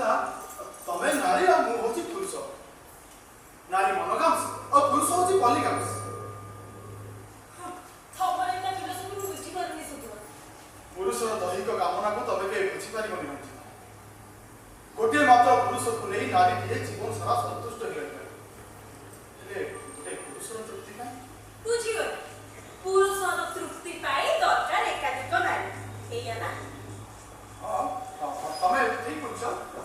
अच्छा तमें नारी आ मु होची पुरुष नारी मनोगांश और पुरुष होची पॉलीगांश थमरे ना फिलोसफी मु बुझी परनी सुतो पुरुषर दैहिक कामना को तबे के बुझी पारिबनी होची गोटे मात्र पुरुष को नहीं नारी के जीवन सारा संतुष्ट हो गया ले गोटे पुरुषर तृप्ति का बुझी गयो पुरुषर तृप्ति पाई दरकार एकाधिक नारी एया ना हां तमें ठीक बुझछ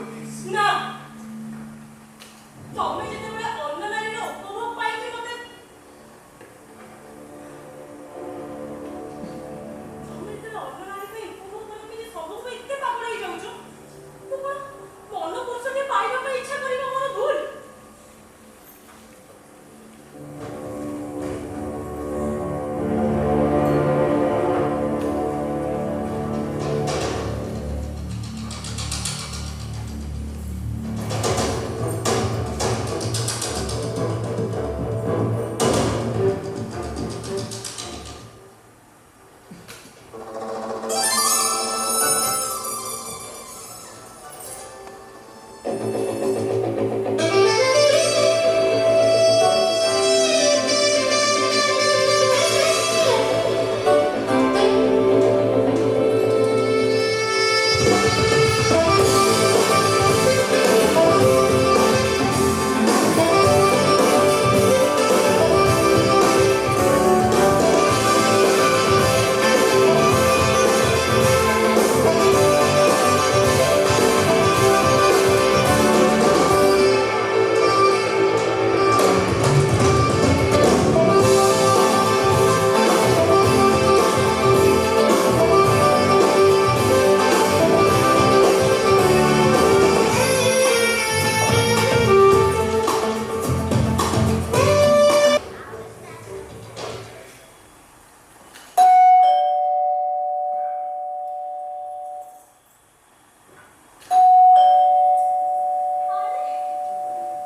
ପ୍ଲିଜ୍। ନା ତମେ ଯେତେବେଳେ ଅନ୍ୟ ନାରୀର ଉପଭୋଗ ପାଇକି ମତେ ତମେ ଯେତେବେଳେ ଅନ୍ୟ ନାରୀ ପାଇଁ ଉପଭୋଗ କରିକି ଯେ ସବୁକୁ ଏତେ ପାଗଳ ହେଇଯାଉଛ ମୁଁ କଣ ମନ ପୁରୁଷଟେ ପାଇବା ପାଇଁ ଇଚ୍ଛା କରିବା ମୋର ଭୁଲ?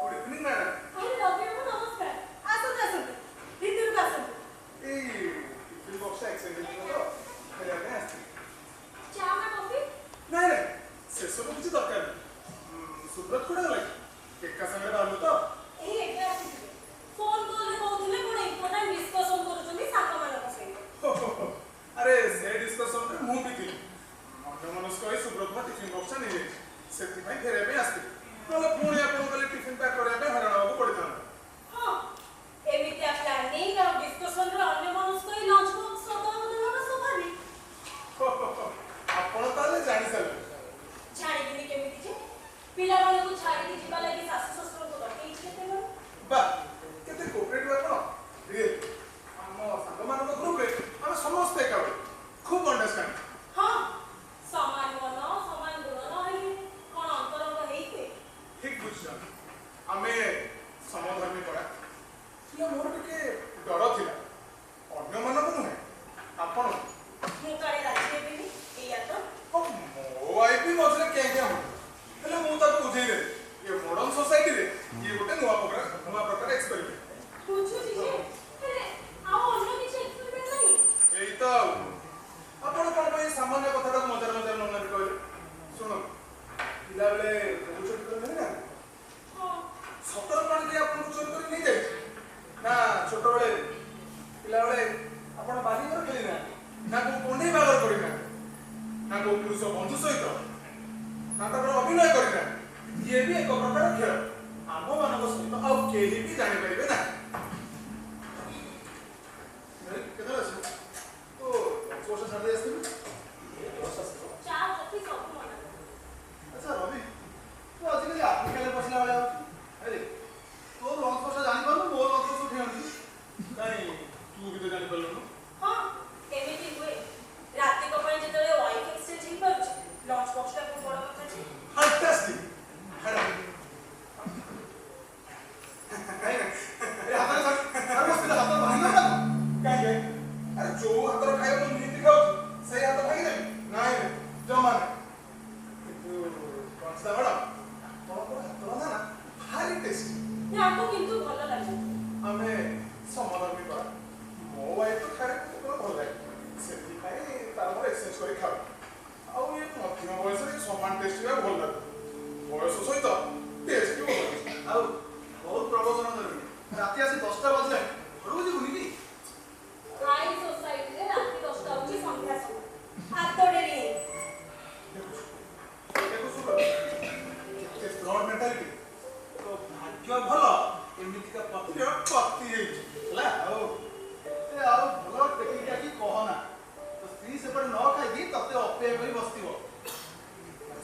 Good evening madam. ଆରେ ରବି ବାବୁ ନମସ୍କାର। ଆସନ୍ତୁ ଆସନ୍ତୁ ଭିତରକୁ ଆସନ୍ତୁ। ଏଇ ଟିଫିନ୍ ବକ୍ସଟା ଏକ୍ସଚେଞ୍ଜ ହେଇଯିବ ତ ଫେରିବା ପାଇଁ ଆସିଥିଲି। ଚା ନା କଫି? ନାଇଁ ନାଇଁ ସେସବୁ କିଛି ଦରକାର ନାହିଁ। ସୁବ୍ରତ କୁଆଡ଼େ ଗଲା କି? ଏକା ସାଙ୍ଗରେ ବାହାରିଲୁ ତ? ଏଇ ଏବେ ଆସିଥିଲେ। ଫୋନ କଲରେ କହୁଥିଲେ କଣ ଇମ୍ପୋର୍ଟାଣ୍ଟ ଡିସ୍କସନ କରୁଛନ୍ତି ସାଙ୍ଗମାନଙ୍କ ସହିତ। ଆରେ ସେ ଡିସ୍କସନରେ ମୁଁ ବି ଥିଲି। ଅନ୍ୟମନସ୍କ ହୋଇ ସୁବ୍ରତଙ୍କ ଟିଫିନ୍ ବକ୍ସଟା ନେଇଯାଇଛି। ସେଥିପାଇଁ ଫେରିବା ପାଇଁ ଆସିଥିଲି। ନହେଲେ ପୁଣି ଆପଣଙ୍କୁ କାଲି ଟିଫିନ୍ ପ୍ୟାକ୍ କରିବା ପାଇଁ ହଇରାଣ ହେବାକୁ ପଡ଼ିଥାନ୍ତା। ହଁ ଏମିତିଆ ପ୍ଲାନିଂ ଆଉ ଡିସ୍କସନରେ ଅନ୍ୟମନସ୍କ ହୋଇ ଲଞ୍ଚ ବକ୍ସ ସଦା ଦେବାର ସ୍ୱାଭାବିକ। ଆପଣ ତାହେଲେ ଜାଣି ସାରିଲେ। ଜାଣିବିନି କେମିତି ଯେ ପିଲାମାନଙ୍କୁ ଛାଡ଼ିକି ଯିବା ଲାଗି ଶାଶୁ ଶ୍ୱଶୁରଙ୍କୁ ଡକେଇଛି କେତେବେଳେ? ବା କେତେ କୋପରେଟିଭ୍ ଆପଣ। ରିଏଲି ଆମ ସାଙ୍ଗମାନଙ୍କ ଗ୍ରୁପରେ ଆମେ ସମସ୍ତେ ଏକା ଭଳି ଖୁବ୍ ଅଣ୍ଡରଷ୍ଟାଣ୍ଡିଂ। ହଁ ସମାନ ମନ ସମାନ ଗୁଣ ନହେଲେ କଣ ଅନ୍ତରଙ୍ଗ ହେଇଥିବେ? ଠିକ୍ ବୁଝିଛନ୍ତି। ଆମେ ସମଧର୍ମୀ ପରା। ହେଲେ ମୋର ଟିକେ ଡର ଥିଲା। ଅନ୍ୟମାନଙ୍କୁ ନୁହେଁ ଆପଣଙ୍କୁ। ମୁଁ କାଳେ ରାଜି ହେବିନି ଏଇଆ ତ? ମୋ ୱାଇଫ୍ ବି ମଝିରେ କେଁ କେଁ ହୁଏ। ହେଲେ ମୁଁ ତାକୁ ବୁଝେଇଦେଲି ଏ ମଡର୍ଣ୍ଣ ସୋସାଇଟିରେ ଇଏ ଗୋଟେ ନୂଆ ପ୍ରକାର ଏକ୍ସପେରିମେଣ୍ଟ। ବୁଝୁଛି ଯେ ହେଲେ ଆଉ ଅନ୍ୟ କିଛି ଏକ୍ସପେରିମେଣ୍ଟ ନାହିଁ? ଏଇ ତ ଆଉ। ଆପଣ କ'ଣ ପାଇଁ ସାମାନ୍ୟ କଥାଟାକୁ ମଜାରେ ମଜାରେ ନଉନାହାନ୍ତି କହିଲେ? ଶୁଣନ୍ତୁ ପିଲାବେଳେ ବହୁ ଚୋରି କରି ନେଇ ନା ହଁ ସତର କ'ଣ କିଏ ଆପଣଙ୍କୁ ଚୋରି କରି ନେଇଯାଇଛି? ନା ଛୋଟବେଳେ ପିଲାବେଳେ ଆପଣ ବାଲିଘର ଖେଳିନାହାନ୍ତି? ନା କୋଉ କଣ୍ଢେଇ ବାହାଘର କରିନାହାନ୍ତି? ନା କୋଉ ପୁରୁଷ ବନ୍ଧୁ ସହିତ ନାଟକର ଅଭିନୟ କରିନାହାନ୍ତି? ଇଏ ବି ଏକ ପ୍ରକାର ଖେଳ। ଆମମାନଙ୍କ ସହିତ ଆଉ କେହି ବି ଜାଣିପାରିବେ ନାହିଁ। କେତେବେଳେ ଆସିବୁ? ତ ବର୍ଷ ଛାଡ଼ି ଆସିଥିଲୁ। ଚା କଫି ସବୁ ମନା। ଆଚ୍ଛା ରବି, ତୁ ଆଜିକାଲି ଆଫ୍ରିକାରେ ବସିଲା ଭଳିଆ ହଉଛୁ। ଆରେ ତୋ ଲଞ୍ଚ ବକ୍ସଟା ଜାଣିପାରୁନୁ, ମୋ ଲଞ୍ଚ ବକ୍ସ ଉଠେଇ ଆଣୁଛୁ। କାଇଁ ତୁ ବି ତ ଜାଣିପାରିଲୁନୁ? ହଁ ଏମିତି ହୁଏ। ରାତିକ ପାଇଁ ଯେତେବେଳେ ୱାଇଫ୍ ଏକ୍ସଚେଞ୍ଜ ହେଇପାରୁଛି ଲଞ୍ଚ ବକ୍ସଟା ବହୁତ ବଡ଼ କଥା ଯେ। ଫାଣ୍ଟାଷ୍ଟିକ୍। କାହିଁକି? ଆରେ ଯୋଉ ହାତର ଖାଇବା ମୁଁ ନିହାତି ଖାଉଛି ସେଇ ହାତ ଭାଙ୍ଗିଦେବି? ନାଇଁ ଜମା ନାହିଁ। କିନ୍ତୁ କଂସା ମ୍ୟାଡ଼ାମ ଆପଣଙ୍କର ହାତ ରନ୍ଧା ନା ଭାରି ଟେଷ୍ଟି। ୟାକୁ କିନ୍ତୁ ଭଲ ଲାଗେ। ଆମେ ସମଧର୍ମୀ ପରା। ମୋ ୱାଇଫ୍ ତ ଖାଇବା କେବଳ ଭଲ ଲାଗେ। ସେଥିପାଇଁ ତାର ମୋର ଏକ୍ସଚେଞ୍ଜ କରି ଖାଉ। ଆଉ ଏ ମଧ୍ୟମ ବୟସରେ ସମାନ ଟେଷ୍ଟ ବି ଭଲ ଲାଗେ। ବୟସ ସହିତ ଟେଷ୍ଟ ବି ଭଲ ଲାଗେ। ଆଉ ବହୁତ ପ୍ରବଚନ ଦେବି। ରାତି ଆସି 10ଟା ବାଜିଲାଣି, ଘରକୁ ଯିବୁନି କି? ହାଇ ସୋସାଇଟିରେ ରାତି 10ଟା ହେଉଛି ସନ୍ଧ୍ୟା ସମୟ। ହାତ ଡେରି ହେଇନି। ଦେଖୁ ସୁବ୍ରତ, କେତେ ବ୍ରଡ୍ ମେଣ୍ଟାଲିଟି। ତୋ ଭାଗ୍ୟ ଭଲ ଏମିତିକା ପତିର ପତି ହେଇଛି ହେଲା। ଆଉ ଏତେ ଆଉ ଭଲ ଟେକି ଟାକି କହନା। ତ ସ୍ତ୍ରୀ ସେପଟେ ନ ଖାଇକି ତତେ ଅପେକ୍ଷା କରି ବସିଥିବ।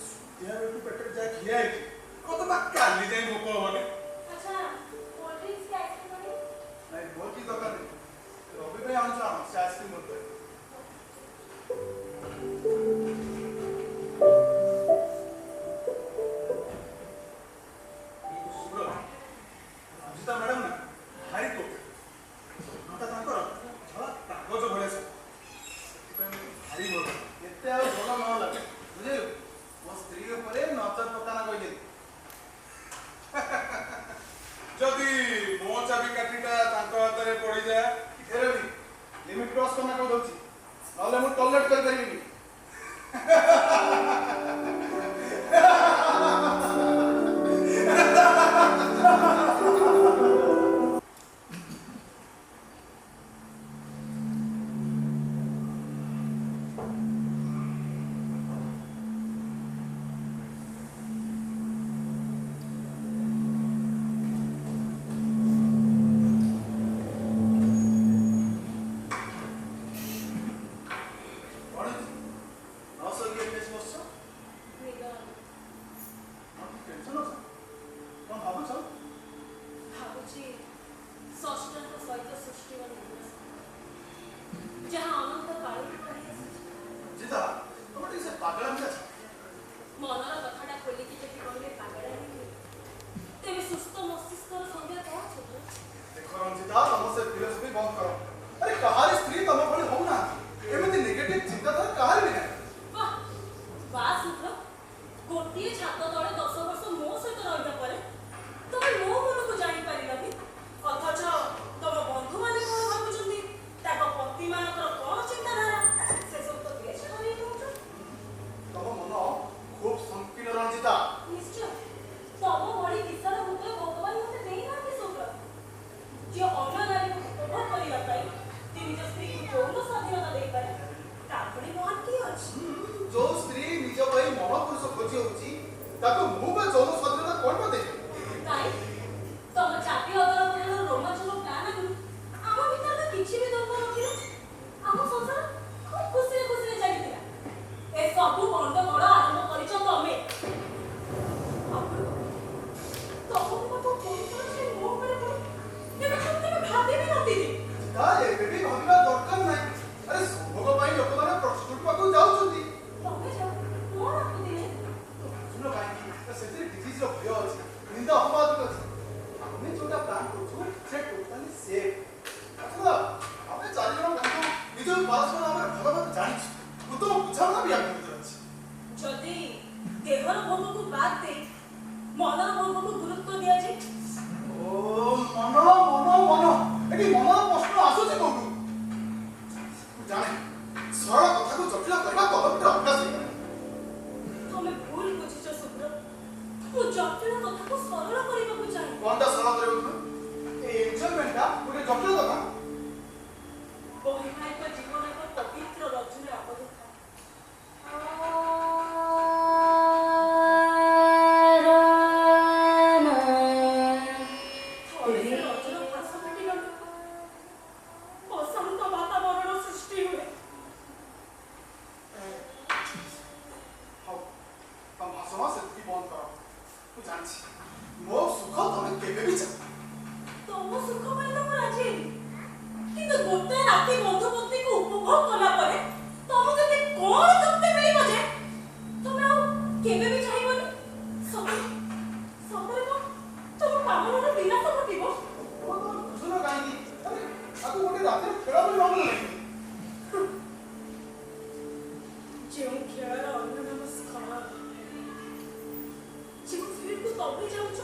ସୁଧିଆ ବେଳକୁ ପେଟରେ ଯାଏ ଠିଆ ହେଇଛି କତ ବା କାଲି ଯାଇ ଭୋକ ହବନି। ଆଚ୍ଛା କୋଲ୍ଡ ଡ୍ରିଙ୍କସ୍ କି ଆଇସ୍କ୍ରିମ୍ ଆଣିବି? ନାଇଁ ମୋର କିଛି ଦରକାର ନାହିଁ। ରବି ପାଇଁ ଆଣୁଛ ଆଣ, ସେ ଆଇସ୍କ୍ରିମ୍ ମୋତେ। ରଞ୍ଜିତା ମ୍ୟାଡାମ ନା ଭାରି କୋକ ତାଙ୍କର ଝଳ କାଗଜ ଭଳିଆ ସବୁ। ସେଥିପାଇଁ ଭାରି ଭଲ। ଏତେ ଆଉ ଭଲ ନ ଲାଗେ ବୁଝିଲୁ। ମୋ ସ୍ତ୍ରୀ ଉପରେ ନଜର ପକାନା କହିଦେଲି। ଯଦି ମୋ ଚାବିକାଠିଟା ତାଙ୍କ ହାତରେ ପଡ଼ିଯାଏ ଫେରେ ବି ଲିମିଟ୍ କ୍ରସ୍ କରନା କହି ଦଉଛି, ନହେଲେ ମୁଁ ଟଲେଟ୍ କରିପାରିବିନି। କଣ ହେଇଛି? ନ ଶୋଇକି ଏମିତି ଆସି ବସିଛ? ନିଦ କଣ ଟେନସନ୍ ଅଛି? କଣ ଭାବୁଛ? ଭାବୁଛି ଷଷ୍ଠଙ୍କ ସହିତ ସୃଷ୍ଟିର ନିର୍ଦ୍ଦେଶ ଯାହା ଅନନ୍ତ କାଳରୁ ପଡ଼ି ଆସିଛି। ଜିତା, ତମେ ଟିକେ ସେ ପାଗଳାମି ଅଛ। ମନର କଥାଟା ଖୋଲିକି ଯଦି କହିଲେ ପାଗଳାମି ହୁଏ, ତେବେ ସୁସ୍ଥ ମସ୍ତିଷ୍କର ସଂଜ୍ଞା କ'ଣ ଛୋଟ? ଦେଖ ରଞ୍ଜିତା, ତମ ସେ ଫିଲୋସଫି ବନ୍ଦ କର। ଆରେ କାହାରି ସ୍ତ୍ରୀ ତମ ଭଳି ହଉନାହାନ୍ତି। ଏମିତି ନେଗେଟିଭ୍ ଚିନ୍ତାଧାରା କାହାରି ବି ନାହିଁ। ବାଃ ବାସ୍ ଶୁଭ୍ର, ଗୋଟିଏ ଛାତ ତଳେ 10 ବର୍ଷ ମୋ ସହିତ ରହିବା ପରେ ତମେ ମୋ ମନକୁ ଜାଣିପାରିଲନି। ଅଥଚ ତମ ବନ୍ଧୁମାନେ କ'ଣ ଭାବୁଛନ୍ତି, ତାଙ୍କ ପତିମାନଙ୍କର କ'ଣ ଚିନ୍ତାଧାରା, ସେସବୁ ତ ବେଶ ହରେଇ ଦଉଛ। ତମ ମନ ଖୁବ୍ ସଂକୀର୍ଣ୍ଣ ରଞ୍ଜିତା। ନିଶ୍ଚୟ ତମ ଭଳି ବିଶାଳ ହୃଦୟ ଭଗବାନ ମୋତେ ଦେଇନାହାନ୍ତି ଶୁଭ୍ର, ଯିଏ ଅନ୍ୟ ନାରୀକୁ ଉପଭୋଗ କରିବା ପାଇଁ ଯେ ନିଜ ସ୍ତ୍ରୀକୁ ଯୌନ ସ୍ୱାଧୀନତା ଦେଇପାରେ, ତା ଭଳି ମହାନ କିଏ ଅଛି? ଯୋଉ ସ୍ତ୍ରୀ ନିଜ ପାଇଁ ମହାପୁରୁଷ ଖୋଜି ହଉଛି, ତାକୁ ମୁଁ ବା ଯୌନ ସ୍ୱାଧୀନତା କଣ ବା ଦେବି? କାଇଁ ତମ ଚାପି ଅଦଳବଦଳ ରୋମାଞ୍ଚକ ପ୍ଲାନ୍ ଆଗରୁ ଆମ ଭିତରେ ତ କିଛି ବି ଦ୍ୱନ୍ଦ୍ୱ ନଥିଲା। ଆମ ସଂସାର ଖୁବ୍ ଖୁସିରେ ଖୁସିରେ ଚାଲିଥିଲା। ଏ ସବୁ ଗଣ୍ଡଗୋଳ ଆରମ୍ଭ କରିଛ ତମେ। ତମକୁ ମତେ ପୁରୁଷର ସେ ମୋ ଉପରେ ପଡ଼ି କେବେ କେବେ ଭାବି ବି ନଥିଲି। ତା ଏବେ ବି ଭାବିବା ଦରକାର ନାହିଁ। ଆରେ ସମ୍ଭୋଗ ପାଇଁ ଲୋକମାନେ ପ୍ରସ୍ତୁତି ପାଖକୁ ଯାଉଛନ୍ତି। ତମେ ଯାଅ ମୋର ଆପତ୍ତି ନାହିଁ। ଶୁଣ କାହିଁକି? ସେଥିରେ ଡିଜିଜ୍ର ଭୟ ଅଛି, ନିନ୍ଦା ଅପବାଦ ବି ଅଛି। ଆମେ ଯୋଉଟା ପ୍ଲାନ୍ କରୁଛୁ ସେ ଟୋଟାଲି ସେଫ୍। ଅଥବା ଆମେ ଚାରିଜଣ ବନ୍ଧୁ ନିଜ ପରସ୍ପର ଭାବରେ ଭଲ ଭାବେ ଜାଣିଛୁ। ଉତ୍ତମ ବୁଝାମଣା ବି ଆମ ଭିତରେ ଅଛି। ଯଦି ଦେହର ଭୋଗକୁ ବାଦ ଦେଇ ମନର ଭୋଗକୁ ଗୁରୁତ୍ୱ ଦିଆଯାଏ, ଓ ମନ ମନ ମନ, ଏଠି ମନର ପ୍ରଶ୍ନ ଆସୁଛି କୋଉଠୁ? ମୁଁ ଜାଣେ ସରଳ କଥାକୁ ଜଟିଳ କରିବା ତମ ଭିତରେ ଅଭ୍ୟାସ ହେଇଗଲା। ତମେ ଭୁଲ ବୁଝିଛ ଶୁଭ୍ର। ମୁଁ ଜଟିଳ କଥାକୁ ସରଳ କରିବାକୁ ଚାହେଁ। କଣଟା ସରଳ କରିବ ତୁମେ? এই ଏନ୍ଜୟମେଣ୍ଟଟା ଗୋଟେ ଜଟିଳ କଥା। ବୈବାହିକ ଜୀବନ ଏକ ପବିତ୍ର ରଜ୍ଜୁରେ ଆବଦ୍ଧ ଥାଏ। ଥରେ ସେ ରଜ୍ଜୁର ଫାଶ କାଟିଗଲେ ଅଶାନ୍ତ ବାତାବରଣ ସୃଷ୍ଟି ହୁଏ। ହଉ, ତମ ଭାଷଣ ସେତିକି ବନ୍ଦ କର। ମୁଁ ଜାଣିଛି ମୋ ସୁଖ ତମେ କେବେ ବି ଚାହ। ତମ ସୁଖ ପାଇଁ ତ ମୁଁ ରାଜି ହେବି, କିନ୍ତୁ ଗୋଟେ ରାତି ବନ୍ଧୁ ପତ୍ନୀକୁ ଉପଭୋଗ କଲା ପରେ ତମକୁ ଏତେ କ'ଣ ତୃପ୍ତି ମିଳିବ ଯେ ତମେ ଆଉ କେବେ ବି ଚାହିଁବନି? ସତରେ ସତରେ କ'ଣ ତମ କାମନାର ବିନାଶ ଘଟିବ? ବୁଝୁନ କାହିଁକି? ଆରେ ଆକୁ ଗୋଟେ ରାତିରେ ଖେଳ ବୋଲି ଭାବୁନ ନାହିଁ। ଯେଉଁ ଖେଳର ଅନ୍ୟ ନାମ ସ୍ଖଳନ, ଯେଉଁ ଫିଲ୍ଡକୁ ତମେ ଯାଉଛ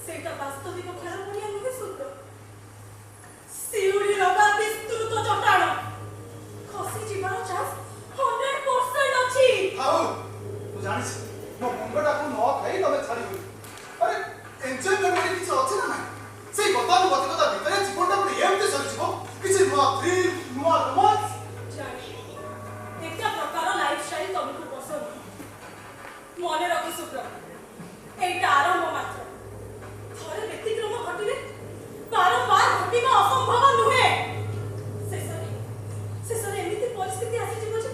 ସେଇଟା ବାସ୍ତବିକ ଖେଳ ଭଳିଆ ନୁହେଁ ଶୁଭ୍ର। ଶିଉଳି ଲଗା ବିସ୍ତୃତ ଚଟାଣ, ଖସି ଯିବାର ଚାନ୍ସ 100% ଅଛି। ଆଉ ମୁଁ ଜାଣିଛି ମୋ ମୁଣ୍ଡଟାକୁ ନ ଖାଇ ତମେ ଛାଡ଼ିବନି। ଆରେ ଏନ୍ଜୟମେଣ୍ଟ ବୋଲି କିଛି ଅଛି ନା ନାହିଁ? ସେଇ ଗତାନୁଗତିକତା ଭିତରେ ଜୀବନଟା ଗୋଟେ ଏମିତି ସରିଯିବ, କିଛି ନୂଆ ଥ୍ରିଲ୍, ନୂଆ ରୋମାନ୍ସ। ଜାଣି ଏକା ପ୍ରକାର ଲାଇଫଷ୍ଟାଇଲ ତମକୁ ପସନ୍ଦ। ମନେ ରଖ ଶୁଭ୍ର, ଏଇଟା ଆରମ୍ଭ ମାତ୍ର। ଥରେ ବ୍ୟତିକ୍ରମ ଘଟିଲେ ବାରମ୍ବାର ଘଟିବା ଅସମ୍ଭବ ନୁହେଁ। ଶେଷରେ ଏମିତି ପରିସ୍ଥିତି ଆସିଯିବ ଯେ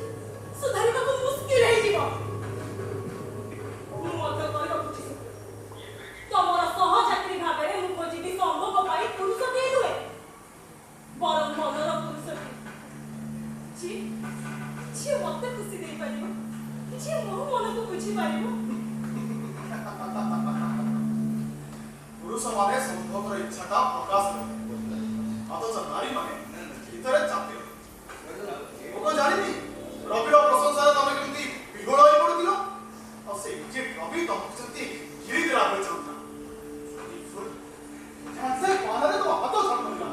ସୁଧାରିବାକୁ ମୁସ୍କିଲ ହେଇଯିବ। ବୁଝିପାରିବୁ? ପୁରୁଷ ମାନେ ସମ୍ଭବର ଇଚ୍ଛାଟା ପ୍ରକାଶ କରିବେ, ଅଥଚ ନାରୀ ମାନେ ଭିତରେ ଚାପି ରହିବେ। ମୁଁ କଣ ଜାଣିନି ରବିର ପ୍ରଶଂସାରେ ତମେ କେମିତି ବିହୋଳ ହୋଇ ପଡୁଥିଲ, ଆଉ ସେ ନିଜେ ରବି ତମକୁ ସେମିତି ଗିରି ଦେଲା ଭଳି ଚାହୁଁଥିଲା। ସେ ପାନରେ ତମ ହାତ ଛାଡୁନଥିଲା।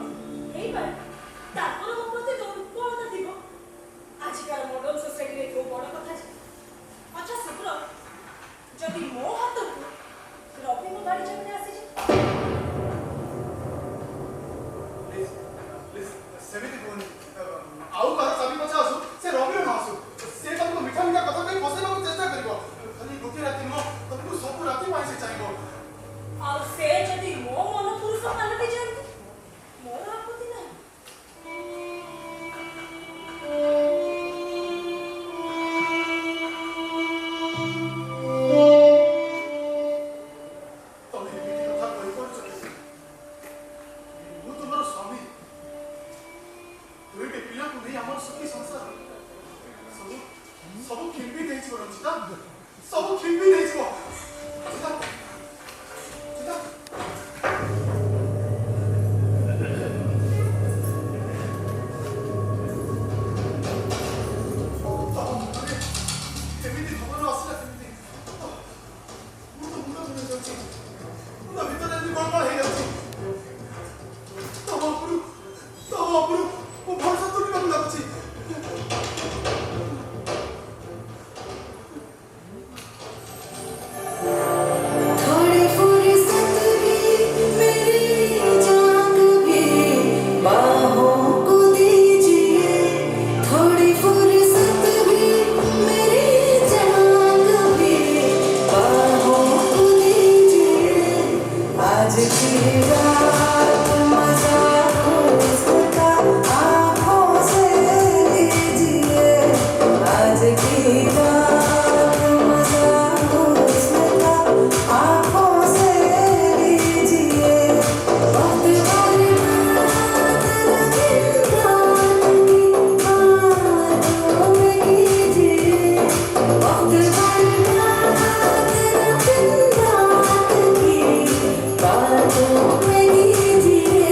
ହେଇପାରେ ତାଙ୍କର ମୋ ପ୍ରତି ଦୁର୍ବଳତା ଥିବ। ଆଜିକାର ମଡର୍ଣ୍ଣ ସୋସାଇଟିରେ କୋଉ ବଡ କଥା ଯେ। ଆଚ୍ଛା ଶୁଭ୍ର, ଯଦି ମୋ ହାତକୁ ରବିଙ୍କ ଗାଡି ଚାବିଟା ଆସିଛି, ସେମିତି କୁହନି। ଆଉ କାହାର ଚାବି ପଛା ଆସୁ, ସେ ରବିର ନ ଆସୁ, ସେ ତମକୁ ମିଠା ମିଠା କଥା କହି ଫସେଇବାକୁ ଚେଷ୍ଟା କରିବ। ଖାଲି ଗୋଟିଏ ରାତି ନୁହଁ, ତମକୁ ସବୁ ରାତି ପାଇଁ ସେ ଚାହିଁବ। ଆଉ ସେ ଯଦି ମୋ ମନ ପୁରୁଷ ପାଲଟି ଯାଆନ୍ତି, ମୋର ଆପତ୍ତି ନାହିଁ। ତମେ ଏମିତି କଥା କହିପାରୁଛ କେମିତି? ମୁଁ ତୁମର ସ୍ୱାମୀ, ଦୁଇଟି ପିଲାକୁ ନେଇ ଆମର ସୁଖୀ ସଂସାର। ସବୁ ଖିମ୍ପି ଦେଇଯିବ ରଞ୍ଜିତା, ସବୁ ଖିମ୍ପି ଦେଇଯିବ। ରଞ୍ଜିତା, ରଞ୍ଜିତା। ଏମିତି ଖବର ଆସିଲା କେମିତି? ମୁଁ ତ ମୁଣ୍ଡ ବୁଲେଇ ଯାଉଛି, ମୁଣ୍ଡ ଭିତରେ ଏମିତି ଗଳଗଳ ହେଇଯାଉଛି। ତମ ଉପରୁ ମୁଁ ଭରସା ତୁଟିବାକୁ ଲାଗୁଛି। थोड़ी फुर्सत भी मेरी जान भी बाहों को दीजिए, थोड़ी फुर्सत भी मेरी जान भी बाहों को दीजिए। आज की रात मजा उसका आँखों से लीजिए, आज की रात मजा उसका आँखों से लीजिए। वक्त वाली बात रंगीन रात की बातों में कीजिए, वक्त वाली बात रंगीन रात की बातों में कीजिए।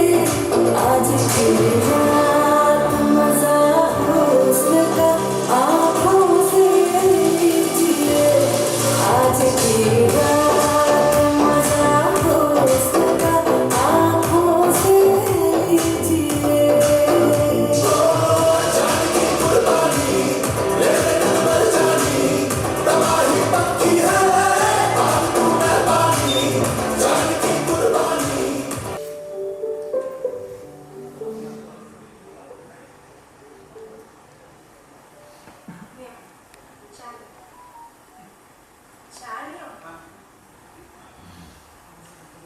आज की रात मजा उसका आँखों से लीजिए, आज की रात मजा उसका आँखों से लीजिए।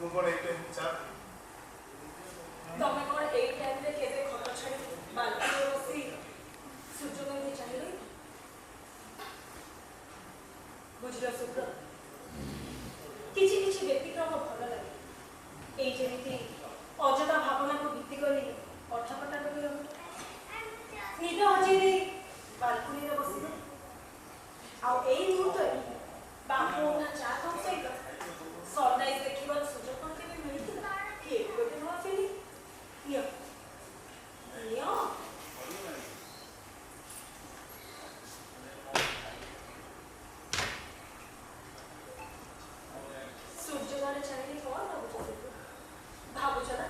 ମୁଁ କଣ ଏଇଟା ଚା ତମେ କଣ ଏଇ ଟାଇମରେ କେବେ ଖଟ ଛାଡି ବାଲକୋନିରେ ବସି ସୂର୍ଯ୍ୟକୁ ଏମିତି ଚାହିଁ ରହିବ? ବୁଝିଲ ଶୁଭ୍ର, କିଛି କିଛି ବ୍ୟତିକ୍ରମ ଭଲ ଲାଗେ। ଏଇ ଯେମିତି ଅଯଥା ଭାବନାକୁ ଭିତ୍ତି କରି ଅଠାପଟା କରି ରହୁ, ନିଦ ହଜେଇ ବାଲକୋନିରେ ବସିବ, ଆଉ ଏଇ ମୁହୂର୍ତ୍ତରେ ବାମ୍ଫ ଚା କପ୍ ସହିତ ସନରାଇଜ ଦେଖିବାର ସୁଯୋଗ କଣ କେବେ ମିଳିଥିଲା? କିଏ ଗୋଟେ ନୂଆ ଫିଲ୍ମ ନିଅ ନିଅ। ସୂର୍ଯ୍ୟ ଗାଁରେ ଚାହିଁଲେ କଣ ଭାବୁଛ? ଭାବୁଛ ନା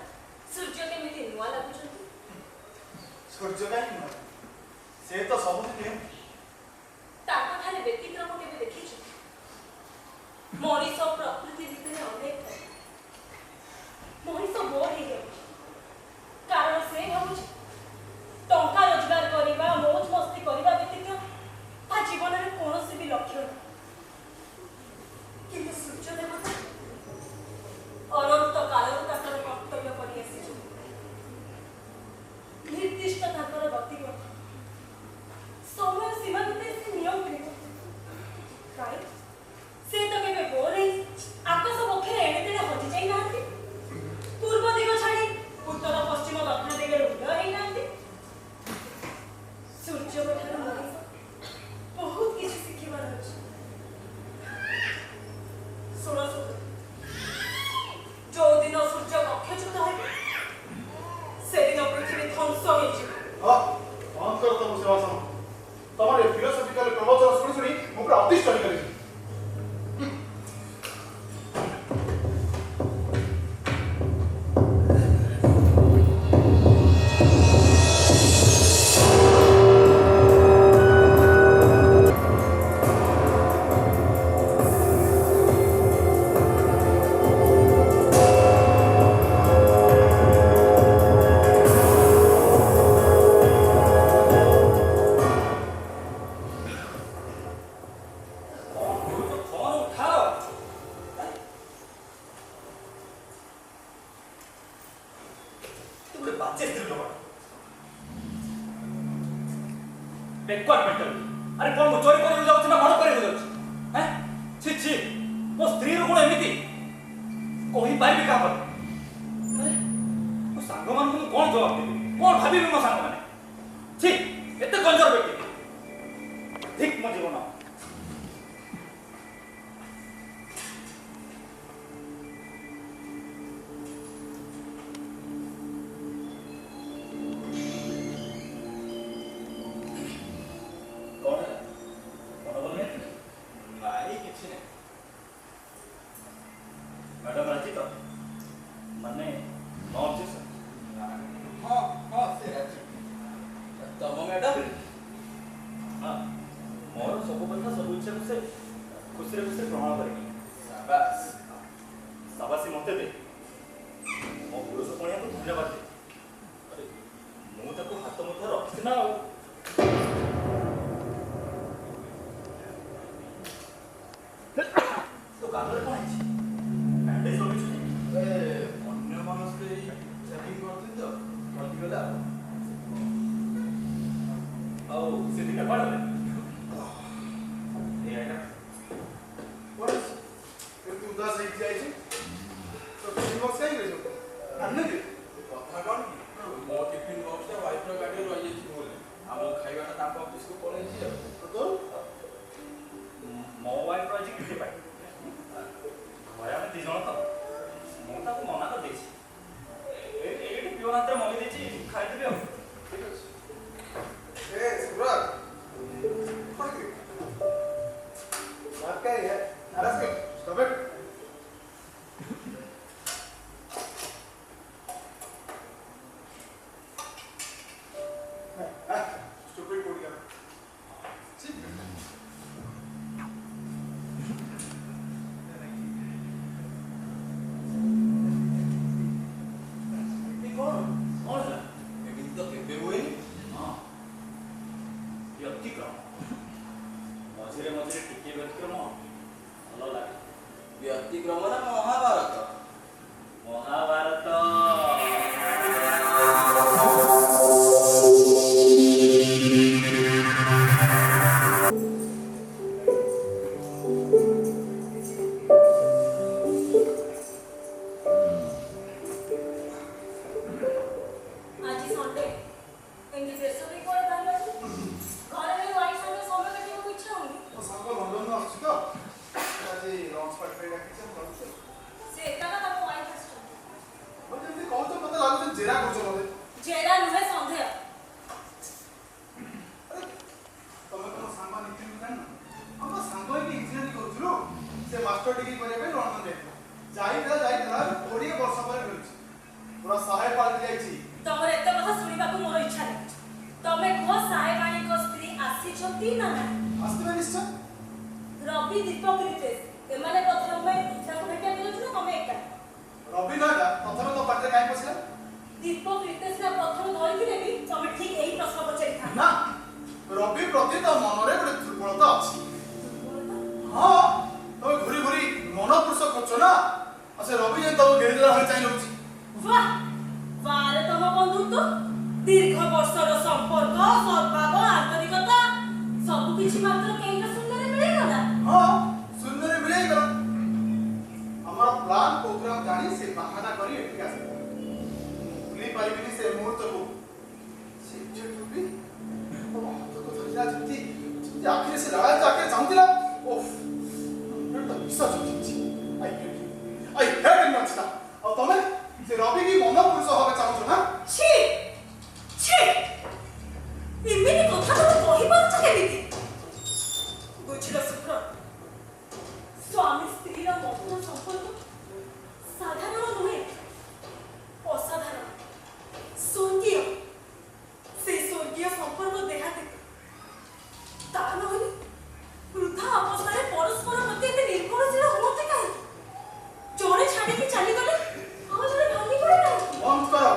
ସୂର୍ଯ୍ୟ କେମିତି ନୂଆ ଲାଗୁଛନ୍ତି? ସୂର୍ଯ୍ୟ କାହିଁକି ନୁହଁ, ସେ ତ ସବୁଦିନ ତାଙ୍କଠାରେ ବ୍ୟତିକ୍ରମ କେବେ ଦେଖିଛୁ? ମଣିଷ ପ୍ରକୃତି ଭିତରେ ଅନେକ ଥାଏ। ବେକାର ମେଣ୍ଟାଲ। ଆରେ କଣ ମୁଁ ଚୋରି କରିବାକୁ ଯାଉଛି ନା କଣ କରିବାକୁ ଯାଉଛି? ହେଁ ଛି ଛି ମୋ ସ୍ତ୍ରୀର ଗୁଣ ଏମିତି କହିପାରିବି କାହା ପାଖରେ? ମୋ ସାଙ୍ଗମାନଙ୍କୁ ମୁଁ କଣ ଜବାବ ଦେବି? କଣ ଭାବିବି ମୋ ସାଙ୍ଗମାନେ? ଛି ଏତେ କଞ୍ଜର ବ୍ୟକ୍ତି ଠିକ ମୋ ଜୀବନ। ନାଇଁ କିଛି ନାହିଁ ମ୍ୟାଡ଼ାମ ରାଜି ତ ମାନେ ନ ଅଛି ସାର୍? ହଁ ହଁ ସେ ରାଜି। ତମ ମ୍ୟାଡାମ ହଁ ମୋର ସବୁ କଥା ସବୁ ଇଚ୍ଛାକୁ ସେ ଖୁସିରେ ଖୁସିରେ ଗ୍ରହଣ କରିବି। ସାବାସ୍। ସାବାସୀ ମତେ ଦେ, ମୋ ପୁରୁଷ ପଣିଆକୁ ଧନ୍ୟବାଦ ଦେ। ଆରେ ମୁଁ ତାକୁ ହାତ ମଧ୍ୟ ରଖିଛି ନା ଆଉ। ତୋ କାନରେ କଣ ହେଇଛି? ବ୍ୟାଣ୍ଡେଜ ଲଗେଇଛୁ? ଅନ୍ୟ ମନସ୍କ ଚାକିରି କରୁଥିଲି ତ କଟିଗଲା। ଆଉ ସେ ଦିଟା କୁଆଡ଼େ ଗଲେ? ଏ ଆଇଟା What is? ଏମିତି ଉଦାସ ହେଇକି ଯାଇଛି ତ ଟିଫିନ୍ ବକ୍ସ କାହିଁକି ରହିଛ? ଆଣିଲେ କି? କଥା କଣ କି? ମୋ ଟିଫିନ୍ ବକ୍ସଟା ୱାଇଫର ଗାଡ଼ିରେ ରହିଯାଇଛି ଭୁଲରେ। ଆଉ ମୋ ଖାଇବାଟା ତାଙ୍କ ଅଫିସକୁ ପଳେଇଛି ଆଉ। ତ ମୋ ୱାଇଫ୍ ଆଜି କିଏ ପାଇ ଘରେ ଆମେ 2 ଜଣ ତ ମୁଁ ତାକୁ ମନା କରିଦେଇଛି। ଏଇଠି ପିଓ ହାତରେ ମଗେଇ ଦେଇଛି ଖାଇଦେବି ଆଉ। ଠିକ୍ ଅଛି। ए सुब्रत कौन की बात क्या है नाराज क्यों? Stop it. स्टूपिड कोड क्या? କଣ ହେଲା? ଏମିତି ତ କେବେ ହୁଏନି। ହଁ ବ୍ୟତିକ୍ରମ ମଝିରେ ମଝିରେ ଟିକିଏ ବ୍ୟତିକ୍ରମ ଭଲ ଲାଗେ। ବ୍ୟତିକ୍ରମ ନା ମହାଭାରତ? ମହାଭାରତ। ଆଜି ସଣ୍ଡେ ଏମିତି ଦେଶ ବି କୁଆଡ଼େ ବାହାରିବାକୁ ଘରେ ବି ୱାଇଫ୍ ସାଙ୍ଗରେ ସମୟ କାଟିବାକୁ ଇଚ୍ଛା ହଉନି। ମୋ ସାଙ୍ଗ ଲଣ୍ଡନରୁ ଆସୁଛି ତ ଆଜି ଲଞ୍ଚ ପାର୍ଟି ପାଇଁ ଡାକିଛି ମୁଁ ଭାବୁଛି। ସେ ଏକା ନା ତାଙ୍କ ୱାଇଫ୍ ଆସିଛନ୍ତି? ମୋତେ ଯେମିତି କହୁଛ ମୋତେ ଲାଗୁଛି ଜେରା କରୁଛ ମୋତେ। ଜେରା ନୁହେଁ ସନ୍ଦେହ। ଆରେ ତମେ ତମ ସାଙ୍ଗ ନିତିନ ଜାଣିନ? ଆମ ସାଙ୍ଗ ହେଇକି ଇଞ୍ଜିନିୟରିଂ କରୁଥିଲୁ। ସେ ମାଷ୍ଟର ଡିଗ୍ରୀ କରିବା ପାଇଁ ଲଣ୍ଡନ ଯାଇଥିଲା 20 ବର୍ଷ ପରେ ମିଳୁଛି। ପୁରା 100 ପାଲଟି ଯାଇଛି। ତମର ଏତେ କଥା ଶୁଣିବାକୁ ମୋର ଇଚ୍ଛା ନାହିଁ। ତମେ କୁହ ସାହେବାଣୀଙ୍କ ସ୍ତ୍ରୀ ଆସିଛନ୍ତି ନା ନାହିଁ? ଆସିଥିବେ ନିଶ୍ଚୟ। ରବି, ଦୀପକ, ରିତେଶ ଏମାନେ ପ୍ରଥମେ ତାଙ୍କୁ ଭେଟିବାକୁ ଯାଉଛୁ ନା ତମେ ଏକା? ରବି ନଏଟା ପ୍ରଥମେ ତୋ ପାଟିରେ କାହିଁ ପଶିଲା? ଦୀପକ, ରିତେଶ ନା ପ୍ରଥମେ ଧରିଥିଲେ ବି ତମେ ଠିକ ଏଇ ପ୍ରଶ୍ନ ପଚାରିଥାନ୍ତ। ନା ରବି ପ୍ରତି ତୋ ମନରେ ଗୋଟେ ଦୁର୍ବଳତା ଅଛି। ହଁ ତମେ ଘୁରି ଘୁରି ମନ ପୁରୁଷ କରୁଛ ନା ଆଉ ସେ ରବି ଯେମିତି ତମକୁ ଘେରି ଦେଲା ଭଳି ଚାହିଁ ରହୁଛି। ବାଃ ବାରେ ତମ ବନ୍ଧୁତ୍ୱ ଦୀର୍ଘ ବର୍ଷର ସମ୍ପର୍କ ସଦ୍ଭାବ ଆନ୍ତରିକତା ସବୁ କିଛି ମାତ୍ର କେଇଟା ଶୂନ୍ୟରେ ମିଳିଗଲା। ହଁ ଶୂନ୍ୟରେ ମିଳେଇଗଲା। ଆମର ପ୍ଲାନ୍ ପ୍ରୋଗ୍ରାମ ଜାଣି ସେ ବାହାନା କରି ଏଠିକି ଆସିଲା। ଭୁଲି ପାରିବିନି ସେ ମୁହୂର୍ତ୍ତକୁ। ସେ ରବି ମୋ ହାତକୁ ଧରିଲା ଯେମିତି ଆଖିରେ ସେ ଲାଳ ଆଖିରେ ଚାହୁଁଥିଲା। ଓଫ୍ ତ ବିଶ୍ୱାସ ଉଠିଛି। ଆଇ ହେଟ୍ ନଥିଲା ଆଉ ତମେ ସେ ରବି କି ମନ ପୁରୁଷ ଭାବେ ଚାହୁଁଛ ନା? ଛି ଛି ଏମିତି କଥା ତମେ କହିପାରୁଛ କେମିତି? ବୁଝିଲ ଶୁଭ୍ର, ସ୍ୱାମୀ ସ୍ତ୍ରୀର ମଧୁର ସମ୍ପର୍କ ସାଧାରଣ ନୁହେଁ, ଅସାଧାରଣ, ସ୍ୱର୍ଗୀୟ। ସେ ସ୍ୱର୍ଗୀୟ ସମ୍ପର୍କ ଦେହାତେ ତା ନହେଲେ ବୃଦ୍ଧା ଅବସ୍ଥାରେ ପରସ୍ପର ପ୍ରତି ଏତେ ନିର୍ଭରଶୀଳ ହୁଅନ୍ତି କାହିଁକି? ଜଣେ ଛାଡ଼ିକି ଚାଲିଗଲେ ଆଉ ଜଣେ ଭାଙ୍ଗି ପଡ଼େ କାହିଁକି? ବନ୍ଦ କର।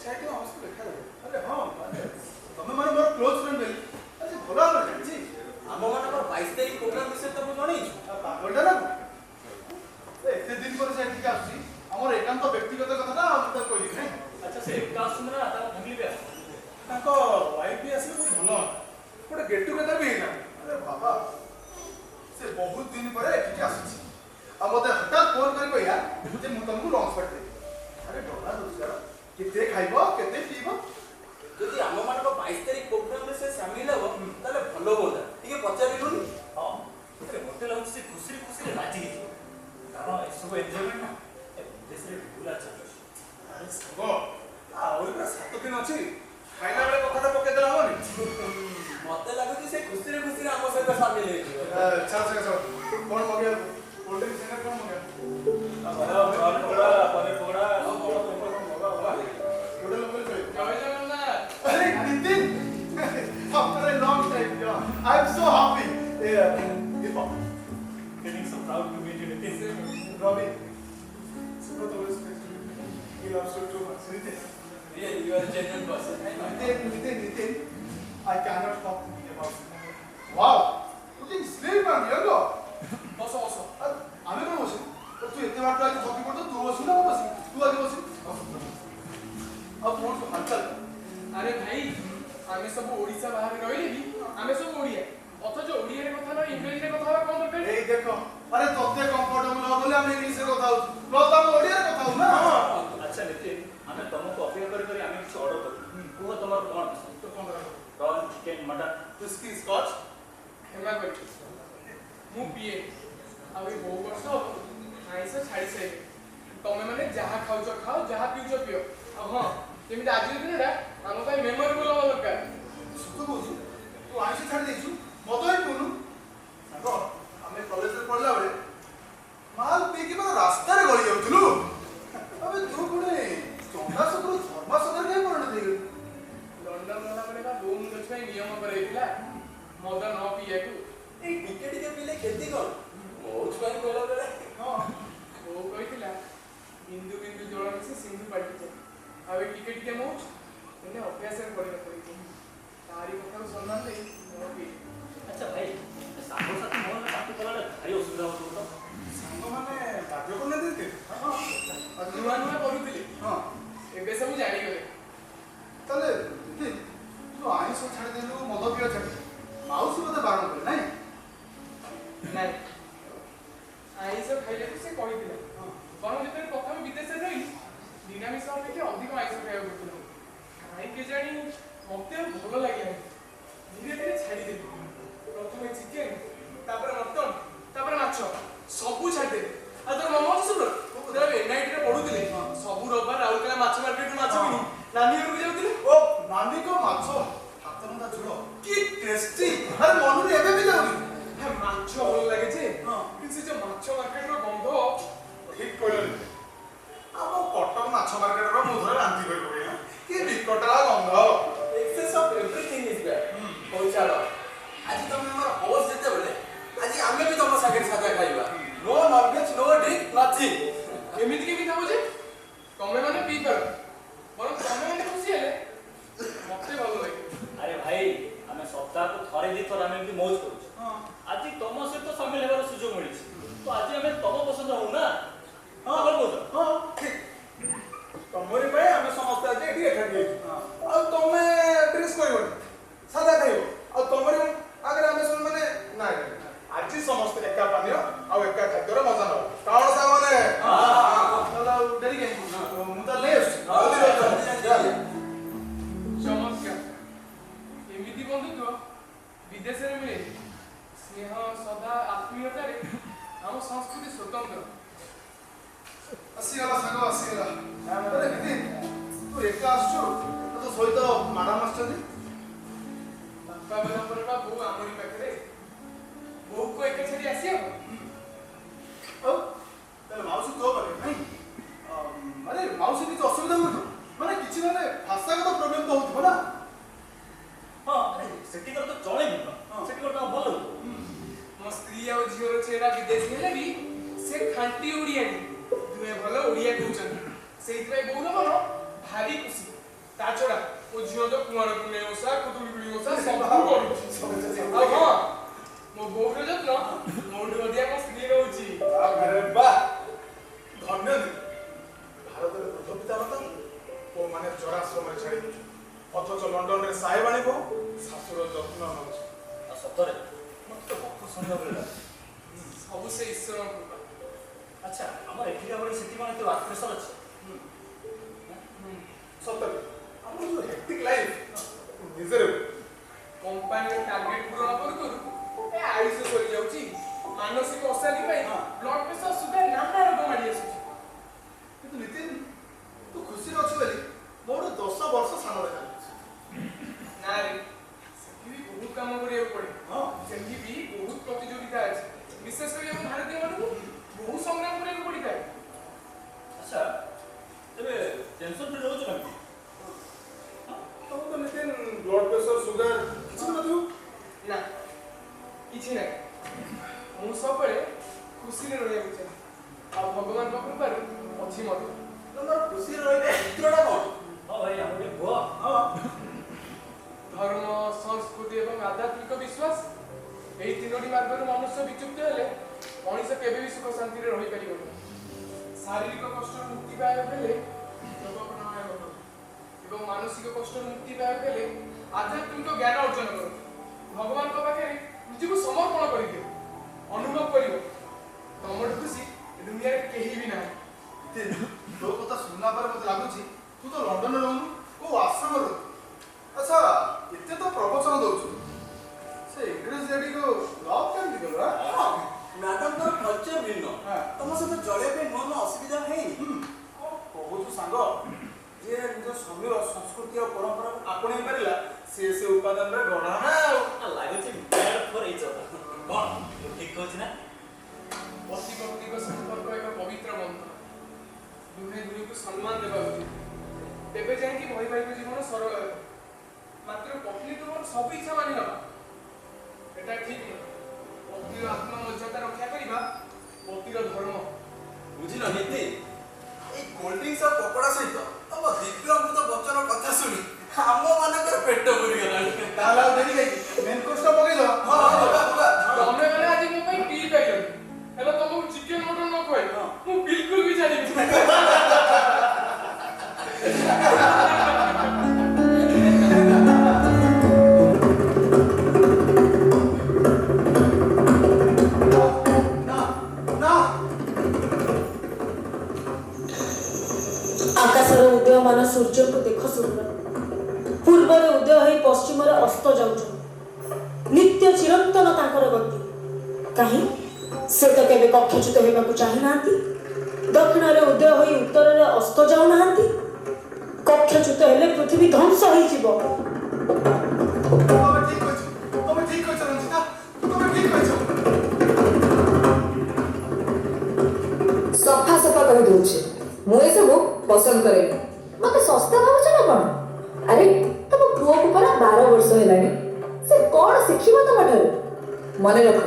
ଛାଇଟି ଅବଶ୍ୟ ଦେଖାଯାଏ। ଆରେ ହଁ ମାନେ ତମେ ମାନେ ମୋର କ୍ଲୋଜ ଫ୍ରେଣ୍ଡ ବୋଲି ଆଜି ଭଲ ଭାବରେ ଜାଣିଛି। ଆମମାନଙ୍କର 22 ତାରିଖ ପ୍ରୋଗ୍ରାମ ବିଷୟରେ ତମକୁ ଜଣେଇଛୁ? ଆଉ ପାଗଳଟା ନା କଣ? ଏତେ ଦିନ ପରେ ସେ ଏଠିକି ଆସୁଛି ଆମର ଏକାନ୍ତ ବ୍ୟକ୍ତିଗତ କଥାଟା ଆଉ ମୁଁ ତାକୁ କହିବି ନାହିଁ। ଆଚ୍ଛା ସେ ଏକା ଆସୁଛନ୍ତି ନା ତାଙ୍କ ଫ୍ୟାମିଲି ବି ଆସୁଛନ୍ତି? ତାଙ୍କ ୱାଇଫ୍ ବି ଆସିଲେ ବହୁତ ଭଲ ହୁଅନ୍ତା। ଗୋଟେ ଗେଟ୍ ଟୁଗେଦର ବି ହେଇଥାନ୍ତା। ଆରେ ବାବା ସେ ବହୁତ ଦିନ ପରେ ଏଠିକି ଆସୁଛି ଆଉ ମୋତେ ହଠାତ୍ ଫୋନ କରି କହିଲା ଯେ ମୁଁ ତମକୁ ଲଞ୍ଚ ପାର୍ଟି ଦେବି। ଆରେ ଡଲା ରୋଜଗାର କେତେ ଖାଇବ କେତେ ପିଇବ? ଯଦି ଆମମାନଙ୍କ 22 ତାରିଖ ପ୍ରୋଗ୍ରାମରେ ସେ ସାମିଲ ହେବ ତାହେଲେ ଭଲ ହୁଅନ୍ତା। ଟିକେ ପଚାରିଲୁନି? ହଁ ମତେ ଲାଗୁଛି ସେ ଖୁସିରେ ଖୁସିରେ ରାଜି ହେଇଯିବ କାରଣ ଏସବୁ ଏନ୍ଜୟମେଣ୍ଟ ନା ଏ ବିଦେଶରେ ରେଗୁଲାର ଚାଲୁଛି। ଆରେ ସାଙ୍ଗ ଆହୁରି ପୁରା 7 ଦିନ ଅଛି। ଖାଇଲା ବେଳେ କଥାଟା ପକେଇଦେଲେ ହବନି? ମତେ ଲାଗୁଛି ସେ ଖୁସିରେ ଖୁସିରେ ଆମ ସହିତ ସାମିଲ ହେଇଯିବ। ଛାଡ଼ ଛାଡ଼ ଛାଡ଼ କ'ଣ ମଗେଇବା କୋଲ୍ଡ ଡ୍ରିଙ୍କ୍ ସାଙ୍ଗରେ କ'ଣ ମଗେଇବା? ପନିର ପକୋଡ଼ା ଗୋଟେ ଲୋକ କହିବେ ଜୟ ଜଗନ୍ନାଥ। अरे Nitin after a long time yeah I'm so happy Deepak feeling so proud to meet you Nitin. Robbie Super always he loves you too much Nitin Really, you are a genuine person. Nitin I cannot stop thinking about it wow looking slim and younger ବସ ବସ। ଆମେ କ'ଣ ବସିବୁ ତୁ ଏତେ ବାଟ ଆଜି ଥକି ପଡ଼ିଛୁ ତୁ ବସିବୁ ନା ମୁଁ ବସିବି ତୁ ଆଗେ ବସିବୁ ଆଉ କ'ଣ ତୁ ହାଲଚାଲ ଆରେ ଭାଇ ଆମେ ସବୁ ଓଡ଼ିଶା ବାହାରେ ରହିଲେ ବି ଆମେ ସବୁ ଓଡ଼ିଆ ଅଥଚ ଓଡ଼ିଆରେ କଥା ନ ଇଂରେଜୀରେ କଥା ହେବା କ'ଣ ଦରକାର? ଏଇ ଦେଖ ଆରେ ତତେ କମ୍ଫର୍ଟେବଲ ହବ ବୋଲି ଆମେ ଇଂଲିଶରେ କଥା ହଉଛୁ ପ୍ଲସ୍ ଆମେ ଓଡ଼ିଆରେ କଥା ହଉ ନା ଆଚ୍ଛା ନିତିନ ଆମେ ତମକୁ ଅପେକ୍ଷା କରି କରି ଆମେ କିଛି ଅର୍ଡର କରୁ କୁହ ତମର କ'ଣ ପସନ୍ଦ? ତ କ'ଣ କରିବା prawn chicken mutton whiskey scotch କ୍ଷମା କରିବି ମୁଁ ପିଏ ଆଉ ଏଇ ବହୁ ବର୍ଷ ହବ ଆଇଁଷ ଛାଡ଼ି ସାରିଲି। ତମେ ମାନେ ଯାହା ଖାଉଛ ଖାଅ ଯାହା ପିଉଛ ପିଅ ଆଉ ହଁ ଯେମିତି ଆଜିର ଦିନଟା ଆମ ପାଇଁ ମେମୋରେବଲ ହବା ଦରକାର। ସତ କହୁଛୁ ତୁ ଆଇଁଷ ଛାଡ଼ି ଦେଇଛୁ ମଦ ହିଁ ପିଉନୁ ସାଙ୍ଗ ଆମେ କଲେଜରେ ପଢିଲା ବେଳେ ମାଲ ପିଇକି ମାନେ ରାସ୍ତାରେ ଗଳି ଯାଉଥିଲୁ ଆବେ ତୁ ପୁଣି ଚଣ୍ଡାଶୋକରୁ ଧର୍ମାଶୋକରେ କାହିଁ ପରିଣତ ହେଇଗଲୁ ଲଣ୍ଡନ ଗଲା ବେଳେ ବା ବୋଉ ମୁଣ୍ଡ ଛୁଆଇଁ ନିୟମ କରାଇଥିଲା ମଦ ନ ପିଇବାକୁ। ଏଇ ଟିକେ ଟିକେ ପିଇଲେ କ୍ଷତି କ'ଣ? ବହୁତ ପାଇଁ କହିଲା ବେଳେ ହଁ ବୋଉ କହିଥିଲା ବିନ୍ଦୁ ବିନ୍ଦୁ ଜଳ ମିଶି ସିନ୍ଧୁ ପାଲଟିଯାଏ ଆଉ ଏ ଟିକେ ଟିକେ ମଉଜ ଏନେ ଅଭ୍ୟାସରେ ପରିଣତ ହୋଇଛି। ତାରି କଥାକୁ ସମ୍ମାନ ଦେଇ ମୁଁ ପିଏ। ଆଚ୍ଛା ଭାଇ ସାଙ୍ଗସାଥି ମନରେ ପାଟି କଲାବେଳେ ଭାରି ଅସୁବିଧା ହେଉଥିବ ତ? ସାଙ୍ଗମାନେ ବାଧ୍ୟ କରୁନାହାନ୍ତି? ନୂଆ ନୂଆ କରୁଥିଲି ହଁ ଏବେ ସବୁ ଜାଣିଗଲେ। ତାହେଲେ ନିତିନ ତୁ ଆଇଁଷ ଛାଡ଼ିଦେଲୁ ମଦ ପିଇବା ଛାଡ଼ିଦେଲୁ ମାଉସୀ ମୋତେ ବାରଣ କଲେ ନାଇଁ ନାଇଁ ଆଇଁଷ ଖାଇବାକୁ ସେ କହିଥିଲା ବରଂ ଯେତେବେଳେ ପ୍ରଥମେ ବିଦେଶରେ ରହିଲି ନିରାମିଷ ଅପେକ୍ଷା ଅଧିକ ଆଇଁଷ ଖାଇବାକୁ ପଡୁଥିଲା। କାହିଁକି କେଜାଣି ମତେ ଆଉ ଭଲ ଲାଗିଲାନି। ଧୀରେ ଧୀରେ ଛାଡ଼ିଦେଲି। ପ୍ରଥମେ ଚିକେନ ତାପରେ ମଟନ ତାପରେ ମାଛ ସବୁ ଛାଡ଼ିଦେଲି। ଆଉ ତୋର ମନ ଅଛି ସବୁ ଯେତେବେଳେ ଏନ୍ଆଇଟିରେ ପଢୁଥିଲେ ସବୁ ରବିବାର ରାଉରକେଲା ମାଛ ମାର୍କେଟରୁ ମାଛ କିଣି ନାନୀ ଘରକୁ ଯାଉଥିଲେ। ଓ ନାନୀଙ୍କ ମାଛ ହାତରନ୍ଧା ଝୋଳ କି ଟେଷ୍ଟି ଆରେ ମନରୁ ଏବେ ବି ଯାଉନି ହେ, ମାଛ ଭଲ ଲାଗେ ଯେ ହଁ। କିନ୍ତୁ ସେ ଯୋଉ ମାଛ ମାର୍କେଟର ଗନ୍ଧ ଠିକ କହିଲେ। ଆମ କଟକ ମାଛ ମାର୍କେଟର ମୁଁ ଥରେ ରାନ୍ଧି କରି ପକେଇଲା କି ବିକଟା ଗନ୍ଧ। Excess of everything is bad. ହଉ ଛାଡ଼। ଆଜି ତମେ ଆମର ହୋଷ୍ଟ ଯେତେବେଳେ ଆଜି ଆମେ ବି ତମ ସାଙ୍ଗରେ ସାଦା ଖାଇବା। No nonveg no drink nothing. ଏମିତି କେମିତି ହବ ଯେ ତମେ ମାନେ ପିଇ ପାର ବରଂ ତମେ ମାନେ ଖୁସି ହେଲେ ମତେ ଭଲ ଲାଗେ। ଆରେ ଭାଇ ଆମେ ସପ୍ତାହକୁ ଥରେ ଦୁଇ ଥର ଆମେ ଏମିତି ମୌଜ କରୁଛୁ ଆଜି ତମ ସହିତ ସାମିଲ ହେବାର ସୁଯୋଗ ମିଳିଛି ତ ଆଜି ଆମେ ତମ ପସନ୍ଦ ହଉ ନା ହଁ ଭଲ କହୁଛ ହଁ ଠିକ। ତମରି ପାଇଁ ଆମେ ସମସ୍ତେ ଆଜି ଏଠି ଏକାଠି ହେଇଛୁ। ଆଉ ତମେ ଡ୍ରେସ୍ କରିବନି ସାଦା ଖାଇବ ଆଉ ତମରି ଆଗରେ ଆମେ ସବୁ ମାନେ ନାଇଁ ଆଜି ସମସ୍ତେ ଏକା ପାନୀୟ ଆଉ ଏକା ଖାଦ୍ୟର ମଜା ନବ କାରଣ ସାଙ୍ଗମାନେ ତାହେଲେ ଆଉ ଡେରି କାହିଁକି ମୁଁ ତ ନେଇ ଆସୁଛି ଚମତ୍କାର ଏମିତି ବନ୍ଧୁତ୍ୱ ବିଦେଶରେ ମିଳେ। ସ୍ନେହ ସଦା ଆତ୍ମୀୟତାରେ ଆମ ସଂସ୍କୃତି ସ୍ୱତନ୍ତ୍ର। ଆସିଗଲା ସାଙ୍ଗ ଆସିଗଲା ଆରେ ନିତିନ ତୁ ଏକା ଆସୁଛୁ ତୋ ସହିତ ମ୍ୟାଡାମ ଆସିଛନ୍ତି ବାପା ଗଲା ପରେ ବା ବୋଉ ଆମରି ପାଖରେ ବୋଉକୁ ଏକା ଛାଡ଼ି ଆସିବ। ଆଉ ତାହେଲେ ମାଉସୀ ତୋ ପାଖରେ ନାଇଁ ଆରେ ମାଉସୀ କିଛି ଅସୁବିଧା ହୁଏ ମାନେ କିଛି ମାନେ ଭାଷାଗତ ପ୍ରୋବ୍ଲେମ ତ ହଉଥିବ ନା ହଁ ଆରେ ସେଠିକାର ତ ଚଳେଇବୁ ନା ସେଠିକାର ତ ଭଲ ହଉଥିବ ମୋ ସ୍ତ୍ରୀ ଆଉ ଝିଅର ଚେହେରା ବିଦେଶୀ ହେଲେ ବି ସେ ଖାଣ୍ଟି ଓଡ଼ିଆଣୀ ଦୁହେଁ ଭଲ ଓଡ଼ିଆ କହୁଛନ୍ତି। ସେଇଥିପାଇଁ ବୋଉର ମନ ଭାରି ଖୁସି। ଛଡ଼ା ମୋ ଝିଅ ତ କୁଆଁର ପୁନେଇ ଓଷା ଖୁଦୁରୁକୁଣୀ ଓଷା ସବୁ କରୁଛି। ଆଉ ହଁ ମୋ ବୋଉର ଯତ୍ନ ମୋଠୁ ଅଧିକା ମୋ ସ୍ତ୍ରୀ ରହୁଛି। ଆରେ ବାଃ ଧନ୍ୟ ଦିଦି ଭାରତରେ ବୃଦ୍ଧ ପିତାମାତା ପୁଅମାନେ ଚରାଶ୍ରମରେ ଛାଡ଼ି ଦେଉଛନ୍ତି ଅଥଚ ଲଣ୍ଡନରେ ସାହେବ ଆଣିବ ଶାଶୁର ଯତ୍ନ ନେଉଛି। ଆଉ ସତରେ ମତେ ବହୁତ ସୁନ୍ଦର ଲାଗିଲା। ସବୁ ସେ ଈଶ୍ୱରଙ୍କ କୃପା। ଆଚ୍ଛା ଆମର ଏଠିକା ଭଳି ସେଠି ମାନେ ଏତେ ୱାର୍କ ପ୍ରେସର ଅଛି? ସତରେ ଆମର ଯୋଉ ହେକ୍ଟିକ୍ ଲାଇଫ ନିଜରେ କମ୍ପାନୀର ଟାର୍ଗେଟ ପୂରଣ କରୁ କରୁ ଏ ଆୟୁଷ ସରିଯାଉଛି। ମାନସିକ ଅଶାନ୍ତି ପାଇଁ ବ୍ଲଡ ପ୍ରେସର ସୁଗାର ନାନା ରୋଗ ମାଡ଼ି ଆସୁଛି। କିନ୍ତୁ ନିତିନ ତୁ ଖୁସିରେ ଅଛୁ ବୋଲି ମୋର 10 ବର୍ଷ ସାନ ଦେଖାଯାଉଛି। ନା ରେ ସେଠି ବି ବହୁତ କାମ କରିବାକୁ ପଡେ। ସେଠି ବି ବହୁତ ପ୍ରତିଯୋଗିତା ଅଛି। ବିଶେଷ କରି ଆମ ଭାରତୀୟ ମାନଙ୍କୁ ବହୁତ ସଂଗ୍ରାମ କରିବାକୁ ପଡିଥାଏ। ଆଚ୍ଛା ତେବେ ଟେନସନ୍ ଫ୍ରି ରହୁଛ କେମିତି? ତମକୁ ତ ନିତିନ ବ୍ଲଡ ପ୍ରେସର ସୁଗାର କିଛି ନଥିବ। ନା କିଛି ନାହିଁ। ମୁଁ ସବୁବେଳେ ଖୁସିରେ ରହିବାକୁ ଚାହେଁ। ଆଉ ଭଗବାନଙ୍କ କୃପାରୁ ଅଛି ମଧ୍ୟ। ତମର ଖୁସିରେ ରହିବା ସୂତ୍ରଟା କ'ଣ? ହଁ ଭାଇ ଆମର ଟିକେ କୁହ। ଧର୍ମ, ସଂସ୍କୃତି ଏବଂ ଆଧ୍ୟାତ୍ମିକ ବିଶ୍ୱାସ ଏହି ତିନୋଟି ମାର୍ଗରୁ ମନୁଷ୍ୟ ବିଚୁକ୍ତ ହେଲେ ମଣିଷ କେବେ ବି ସୁଖ ଶାନ୍ତିରେ ରହିପାରିବନି। ଶାରୀରିକ କଷ୍ଟରୁ ମୁକ୍ତି ପାଇବାକୁ ହେଲେ ଯୋଗ ପ୍ରାଣାୟାମ କର ଏବଂ ମାନସିକ କଷ୍ଟରୁ ମୁକ୍ତି ପାଇବାକୁ ହେଲେ ଆଧ୍ୟାତ୍ମିକ ଜ୍ଞାନ ଅର୍ଜନ କର। ଭଗବାନଙ୍କ ପାଖରେ ନିଜକୁ ସମର୍ପଣ କରିଦିଅ। ଅନୁଭବ କରିବ ତମଠୁ ଖୁସି ଏ ଦୁନିଆରେ କେହି ବି ନାହିଁ। ନିତିନ ତୋ କଥା ଶୁଣିଲା ପରେ ମତେ ଲାଗୁଛି ତୁ ତ ଲଣ୍ଡନରେ ରହୁନୁ କୋଉ ଆଶ୍ରମରେ ରହୁ। ଆଚ୍ଛା ଏତେ ତ ପ୍ରବଚନ ଦଉଛୁ ସେ ଇଂରେଜ ଲେଡିକୁ ଲଭ୍ କେମିତି କଲୁ? ମ୍ୟାଡମଙ୍କର କଲଚର ଭିନ୍ନ। ତମ ସହିତ ଚଳିବା ପାଇଁ ନୂଆ ନୂଆ ଅସୁବିଧା ହେଇନି? କହୁଛୁ ସାଙ୍ଗ ଯିଏ ନିଜ ସ୍ୱାମୀର ସଂସ୍କୃତି ଆଉ ପରମ୍ପରାକୁ ଆପଣେଇ ପାରିଲା ସିଏ ସେ ଉପାଦାନରେ ଗଣା ଆଉ ଲାଗୁଛି ମ୍ୟାଡ୍ ଫର୍ ଇଚ୍ ଅଦର। କ'ଣ ଠିକ କହୁଛି ନା? ପତି ପତ୍ନୀଙ୍କ ସମ୍ପର୍କ ଏକ ପବିତ୍ର ବନ୍ଧନ। ଦୁହେଁ ଦୁହିଁକୁ ସମ୍ମାନ ଦେବା ଉଚିତ। ତେବେ ଯାଇକି ବୈବାହିକ ଜୀବନ ସରଳ ହେବ। ମାତ୍ର ପତ୍ନୀ ତୁମର ସବୁ ଇଚ୍ଛା ମାନି ନେବା ଏଟା ଠିକ ନୁହେଁ। ପତ୍ନୀର ଆତ୍ମମର୍ଯ୍ୟାଦା ରକ୍ଷା କରିବା ପତିର ଧର୍ମ। ବୁଝିଲ ନୀତି? ଏଇ କୋଲ୍ଡ ଡ୍ରିଙ୍କସ ଆଉ ପକୋଡା ସହିତ ତମ ଦିବ୍ୟ ଅମୃତ ବଚନ କଥା ଶୁଣି ଆମ ମାନଙ୍କର ପେଟ ପୁରିଗଲାଣି। ତାହେଲେ ଆଉ ଦେରି କାହିଁକି ମେନ୍ କୋର୍ସଟା ପକେଇଦବା। ତମେ ମାନେ ଆଜି ମୋ ପାଇଁ ପିଇ ପାଇଲନି ହେଲେ ତମକୁ ଚିକେନ ମଟନ ନ ଖୁଆଇ ମୁଁ ବିଲକୁଲ ବି ଜାଣିବି। ଆକାଶର ଉଦୟମାନ ସୂର୍ଯ୍ୟକୁ ଦେଖ ସୁନ୍ଦର। ପୂର୍ବରେ ଉଦୟ ହୋଇ ପଶ୍ଚିମରେ ଅସ୍ତ ଯାଉଛନ୍ତି। ନିତ୍ୟ ଚିରନ୍ତନ ତାଙ୍କର ଗତି। କାହିଁ ସେ ତ କେବେ କକ୍ଷଚ୍ୟୁତ ହେବାକୁ ଚାହିଁନାହାନ୍ତି। ଦକ୍ଷିଣରେ ଉଦୟ ହୋଇ ଉତ୍ତରରେ ଅସ୍ତ ଯାଉନାହାନ୍ତି। କକ୍ଷଚ୍ୟୁତ ହେଲେ ପୃଥିବୀ ଧ୍ୱଂସ ହେଇଯିବ। ତମେ ଠିକ କହିଛ ରଞ୍ଜିତା ତମେ ଠିକ କହିଛ। ସଫା ସଫା କହିଦଉଛି ମୁଁ ଏସବୁ ପସନ୍ଦ କରେନି। ମତେ ଶସ୍ତା ଭାବୁଛ ନା କଣ? ଆରେ ତମ ପୁଅକୁ ପରା 12 ବର୍ଷ ହେଲାଣି। ସେ କଣ ଶିଖିବ ତମଠାରୁ? ମନେ ରଖ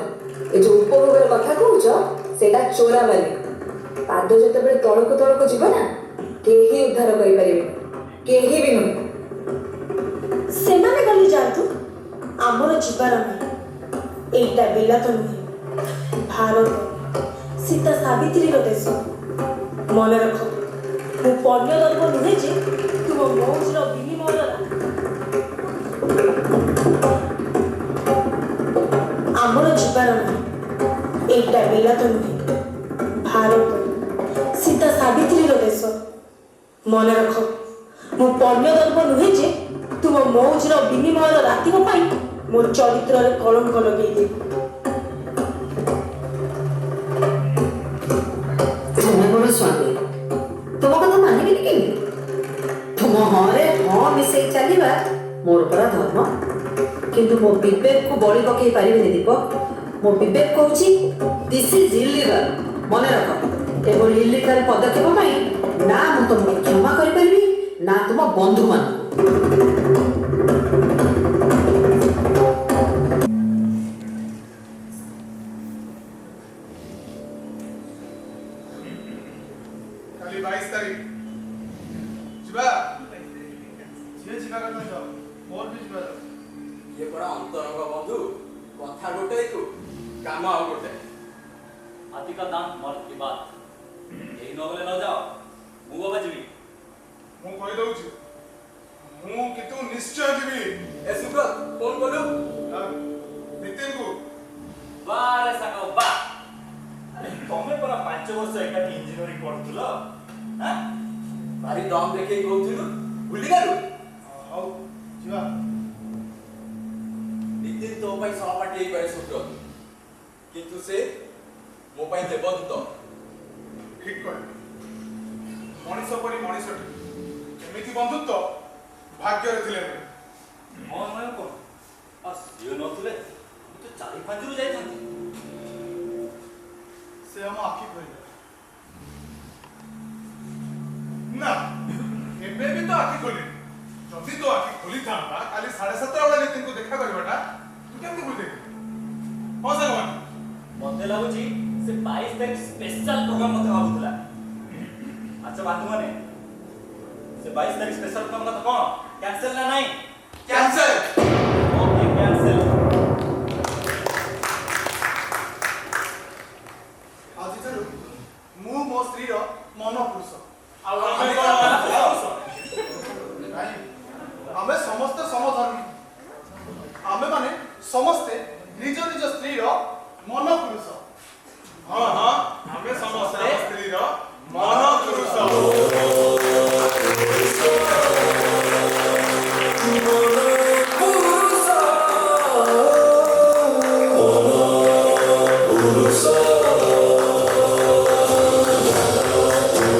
ଏ ଯୋଉ ଉପଭୋଗର କଥା କହୁଛ ସେଇଟା ଚୋରାବାଲି। ପାଦ ଯେତେବେଳେ ତଳକୁ ତଳକୁ ଯିବ ନା କେହି ଉଦ୍ଧାର କରିପାରିବେନି। କେହି ବି ନୁହେଁ। ସେମାନେ ଗଲି ଯାଆନ୍ତୁ ଆମର ଯିବାର ନାହିଁ। ଏଇଟା ବିଲାତ ନୁହେଁ ଭାରତ ସୀତା ସାବିତ୍ରୀର ଦେଶ। ମନେ ରଖ ମୁଁ ପଣ୍ୟ ଦର୍ପ ନୁହେଁ ଯେ ତୁମ ମୌଜର ବିନିମୟ ଆମର ଯିବାର ନାହିଁ। ଏଇଟା ବିଲାତ ନୁହେଁ ଭାରତ ସୀତା ସାବିତ୍ରୀର ଦେଶ। ମନେ ରଖ ମୁଁ ପଣ୍ୟ ଦର୍ପ ନୁହେଁ ଯେ ତୁମ ମୌଜର ବିନିମୟର ରାତିକ ପାଇଁ ମୋ ଚରିତ୍ରରେ କଳଙ୍କ ଲଗେଇଦେବି। ତୁମେ ମୋର ସ୍ୱାମୀ ତୁମ କଥା ମାନିବିନି କେମିତି? ତୁମ ହଁରେ ହଁ ମିଶେଇ ଚାଲିବା ମୋର ପରା ଧର୍ମ। କିନ୍ତୁ ମୋ ବିବେକକୁ ବଳି ପକେଇ ପାରିବିନି ଦୀପ। ମୋ ବିବେକ କହୁଛି ଦିସ୍ ଇଜ୍ ଇଲିଗାଲ। ମନେ ରଖ ଏଭଳି ଇଲିଗାଲ ପଦକ୍ଷେପ ପାଇଁ ନା ମୁଁ ତୁମକୁ କ୍ଷମା କରିପାରିବି ନା ତୁମ ବନ୍ଧୁମାନଙ୍କୁ। କାଲି 22 ତାରିଖ ଯିବା। ଯିବା କଥା ଯାଅ ମୋର ବି ଯିବା ଯାଉ ଇଏ ପରା ଅନ୍ତରଙ୍ଗ ବନ୍ଧୁ କଥା ଗୋଟେ ତୁ କାମ ଆଉ ଗୋଟେ हाथी का दांत मर्द की बात यही नगले न जाओ ମୁଁ ବାବା ଯିବି ମୁଁ କହିଦଉଛି ମୁଁ କିନ୍ତୁ ନିଶ୍ଚୟ ଯିବି ଏ ସୁବ୍ରତ ଫୋନ କଲୁ ନିତିନକୁ ବାରେ ସାଙ୍ଗ ବା ଆରେ ତମେ ପରା 5 ବର୍ଷ ଏକାଠି ଇଞ୍ଜିନିୟରିଂ କରୁଥିଲ ହାଁ ଭାରି ଦମ ଦେଖେଇ କହୁଥିଲୁ ଭୁଲିଗଲୁ ହଉ ଯିବା ନିତିନ ତୋ ପାଇଁ ସହପାଠୀ ହେଇପାରେ ସୁବ୍ରତ କିନ୍ତୁ ସେ ମୋ ପାଇଁ ଦେବଦୂତ ଠିକ କହିଲେ ମଣିଷ ପରି ମଣିଷଟି ଏମିତି ବନ୍ଧୁତ୍ୱ ଭାଗ୍ୟରେ ଥିଲେ ନାହିଁ ହଁ ନୟ କଣ ଆଉ ସିଏ ନଥିଲେ ମୁଁ ତ ଚାରି ପାଞ୍ଚରୁ ଯାଇଥାନ୍ତି ସେ ଆମ ଆଖି ଖୋଲିଲା ନା ଏବେ ବି ତ ଆଖି ଖୋଲିନି ଯଦି ତୋ ଆଖି ଖୋଲିଥାନ୍ତା କାଲି 7:30 ବେଳେ ନିତିନକୁ ଦେଖା କରିବାଟା ତୁ କେମିତି ଭୁଲି ଯାଇଥିଲୁ ହଁ ସାଙ୍ଗମାନେ ମତେ ଲାଗୁଛି ସେ 22 ତାରିଖ ସ୍ପେଶାଲ ପ୍ରୋଗ୍ରାମ ମତେ ଭାବୁଥିଲା ଆଚ୍ଛା ବାନ୍ଧୁ ମାନେ ସେ 22 ତାରିଖ ସ୍ପେଶାଲ ପ୍ରୋଗ୍ରାମ କଥା କଣ କ୍ୟାନ୍ସେଲ ନା ନାହିଁ କ୍ୟାନ୍ସେଲ ଓକେ କ୍ୟାନ୍ସେଲ ଆଜିଠାରୁ ମୁଁ ମୋ ସ୍ତ୍ରୀର ମନ ପୁରୁଷ ଆଉ ଆମେ ନାଇଁ ଆମେ ସମସ୍ତେ ସମଧର୍ମୀ ଆମେ ମାନେ ସମସ୍ତେ ନିଜ ନିଜ ସ୍ତ୍ରୀର ମନ